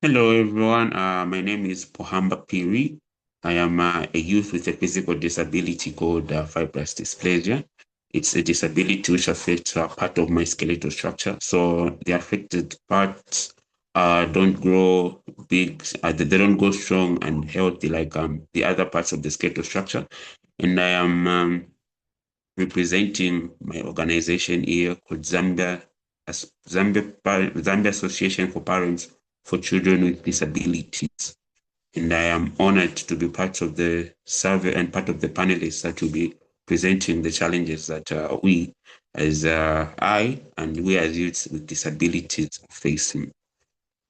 Hello, everyone. My name is Phiri. I am a youth with a physical disability called fibrous dysplasia. It's a disability which affects part of my skeletal structure. So the affected parts don't grow big, they don't grow strong and healthy like the other parts of the skeletal structure. And I am representing my organization here called Zambia Association for Parents for Children with Disabilities. And I am honored to be part of the survey and part of the panelists that will be presenting the challenges that we as I and we as youths with disabilities are facing.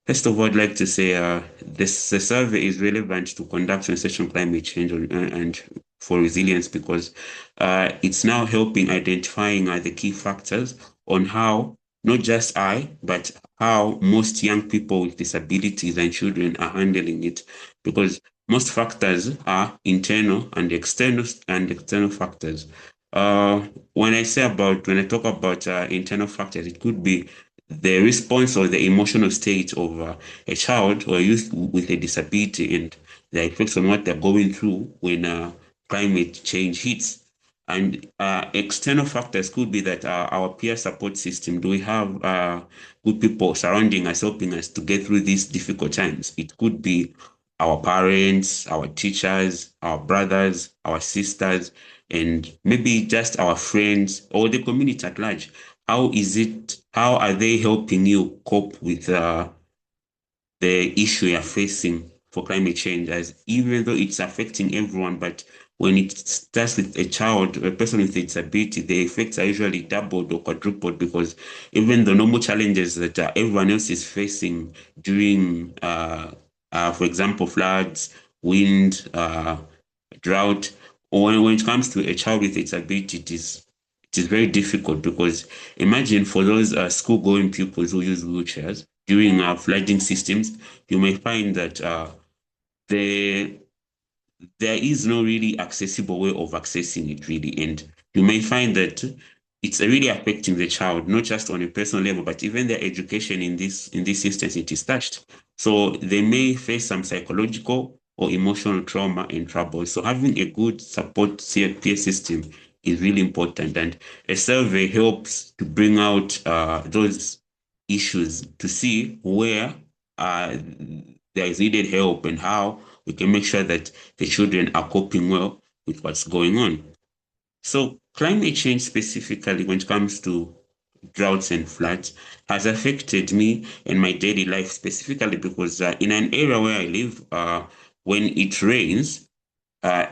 First of all, I'd like to say this the survey is relevant to conduct research on climate change and for resilience because it's now helping identifying the key factors on how not just I, but how most young people with disabilities and children are handling it. Because most factors are internal and external factors. When I talk about internal factors, it could be the response or the emotional state of a child or a youth with a disability and the effects on what they're going through when climate change hits. And external factors could be that our peer support system, do we have good people surrounding us, helping us to get through these difficult times? It could be our parents, our teachers, our brothers, our sisters, and maybe just our friends or the community at large. How are they helping you cope with the issue you're facing for climate change? As even though it's affecting everyone, but when it starts with a child, a person with a disability, the effects are usually doubled or quadrupled because even the normal challenges that everyone else is facing during, for example, floods, wind, drought, or when it comes to a child with a disability, it is very difficult because imagine for those school-going pupils who use wheelchairs during flooding systems, you may find that there there is no really accessible way of accessing it really, and you may find that it's really affecting the child not just on a personal level, but even their education in this instance it is touched. So they may face some psychological or emotional trauma and trouble. So having a good support peer system is really important, and a survey helps to bring out those issues to see where there is needed help and how we can make sure that the children are coping well with what's going on. So climate change specifically when it comes to droughts and floods has affected me and my daily life specifically because in an area where I live, when it rains, uh,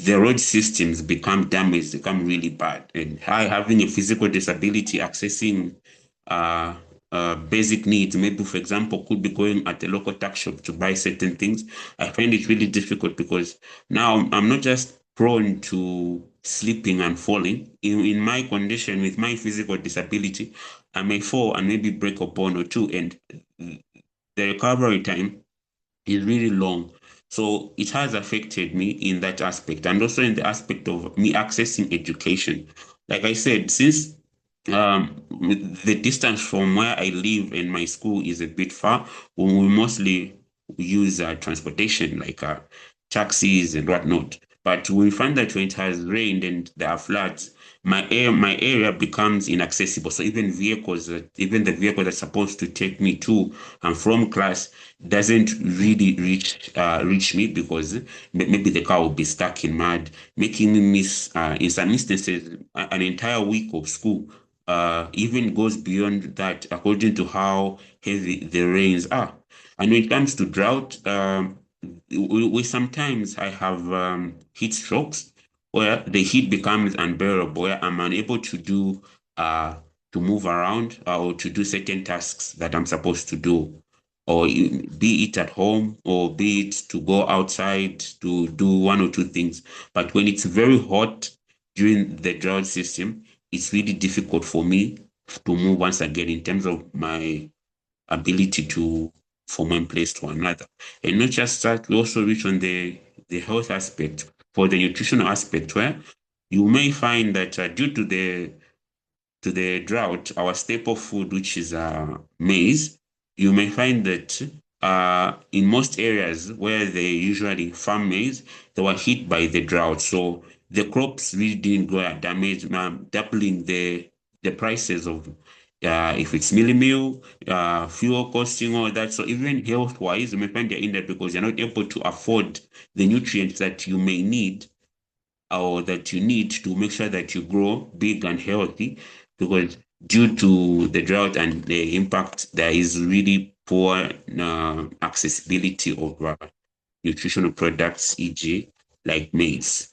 the road systems become damaged, become really bad. And I having a physical disability, accessing uh, basic needs, maybe for example, could be going at a local tuck shop to buy certain things. I find it really difficult because now I'm not just prone to slipping and falling. In my condition, with my physical disability, I may fall and maybe break a bone or two, and the recovery time is really long. So it has affected me in that aspect and also in the aspect of me accessing education. Like I said, since the distance from where I live and my school is a bit far, we mostly use transportation like taxis and whatnot. But we find that when it has rained and there are floods, my area becomes inaccessible. So even the vehicle that's supposed to take me to and from class doesn't really reach me because maybe the car will be stuck in mud, making me miss in some instances an entire week of school. Even goes beyond that according to how heavy the rains are. And when it comes to drought, we sometimes I have heat strokes where the heat becomes unbearable, where I'm unable to do to move around or to do certain tasks that I'm supposed to do, or be it at home or be it to go outside to do one or two things. But when it's very hot during the drought system, it's really difficult for me to move once again in terms of my ability to from one place to another. And not just that, we also reach on the health aspect for the nutritional aspect where you may find that due to to the drought, our staple food, which is maize, you may find that in most areas where they usually farm maize, they were hit by the drought. So the crops really didn't grow at damage, doubling the prices of if it's meal, fuel costing, all that. So even health-wise, you may find you're in that because you're not able to afford the nutrients that you may need or that you need to make sure that you grow big and healthy, because due to the drought and the impact, there is really poor accessibility of nutritional products, e.g., like maize.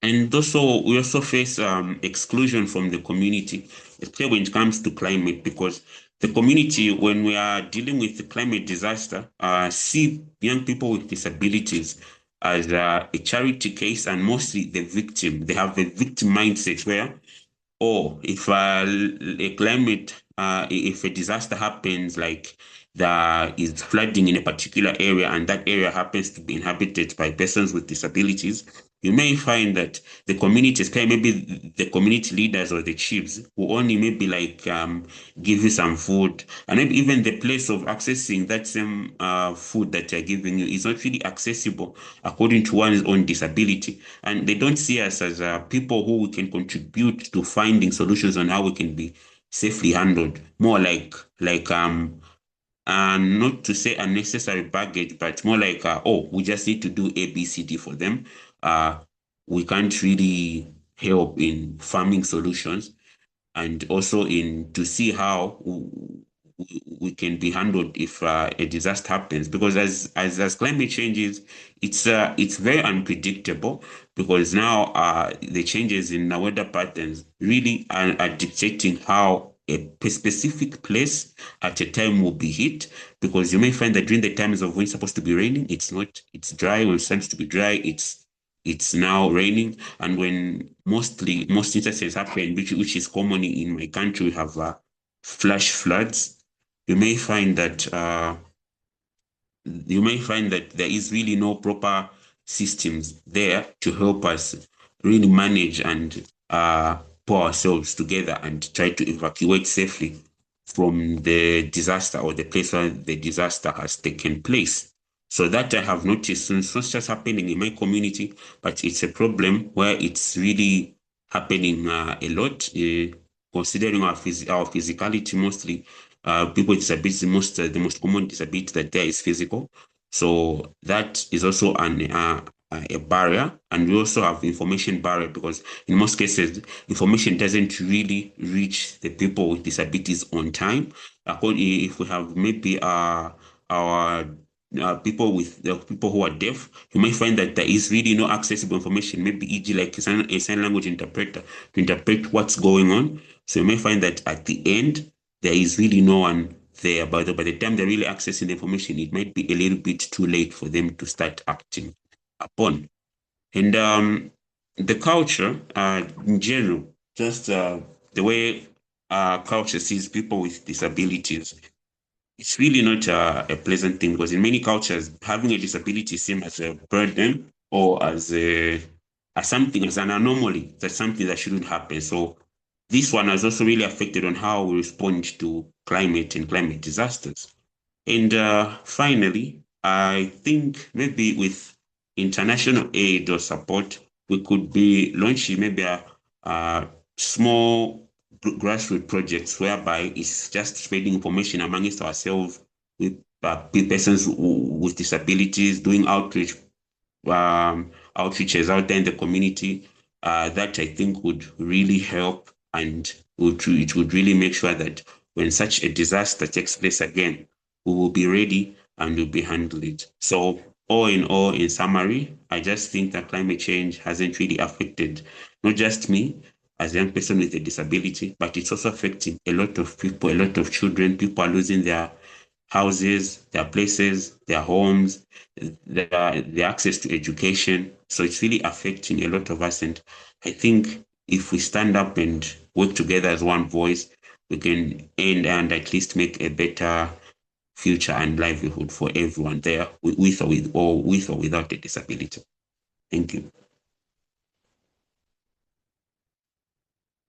And also, we also face exclusion from the community, especially when it comes to climate, because the community, when we are dealing with the climate disaster, see young people with disabilities as a charity case and mostly the victim. They have the victim mindset where, or if a climate, if a disaster happens, like there is flooding in a particular area and that area happens to be inhabited by persons with disabilities, you may find that the communities, maybe the community leaders or the chiefs, will only maybe like give you some food, and maybe even the place of accessing that same food that they're giving you is not really accessible according to one's own disability. And they don't see us as people who can contribute to finding solutions on how we can be safely handled. More like not to say unnecessary baggage, but more like oh, we just need to do A, B, C, D for them. Uh, we can't really help in farming solutions and also in to see how we can be handled if a disaster happens, because as climate changes, it's very unpredictable, because now the changes in the weather patterns really are dictating how a specific place at a time will be hit, because you may find that during the times of when it's supposed to be raining, it's not, it's dry. When it's supposed to be dry, it's now raining. And when most instances happen, which is commonly in my country, we have flash floods. You may find that there is really no proper systems there to help us really manage and pull ourselves together and try to evacuate safely from the disaster or the place where the disaster has taken place. So that I have noticed, and it's not just happening in my community, but it's a problem where it's really happening a lot, considering our physicality mostly. People with disabilities, the most common disability that there is physical. So that is also a barrier. And we also have information barrier, because in most cases, information doesn't really reach the people with disabilities on time. If we have maybe our people who are deaf, you might find that there is really no accessible information, maybe e.g. like a sign language interpreter to interpret what's going on. So you may find that at the end, there is really no one there. But by the time they're really accessing the information, it might be a little bit too late for them to start acting upon. And the culture, in general, just the way culture sees people with disabilities, it's really not a pleasant thing, because in many cultures, having a disability is seen as a burden or as something, as an anomaly, that's something that shouldn't happen. So this one has also really affected on how we respond to climate and climate disasters. And finally, I think maybe with international aid or support, we could be launching maybe a small grassroots projects whereby it's just spreading information amongst ourselves with persons with disabilities, doing outreaches out there in the community. That I think would really help, and it would really make sure that when such a disaster takes place again, we will be ready and we'll be handling it. So all in all, in summary, I just think that climate change hasn't really affected not just me as a young person with a disability, but it's also affecting a lot of people, a lot of children. People are losing their houses, their places, their homes, their access to education. So it's really affecting a lot of us. And I think if we stand up and work together as one voice, we can end and at least make a better future and livelihood for everyone there, with or without a disability. Thank you.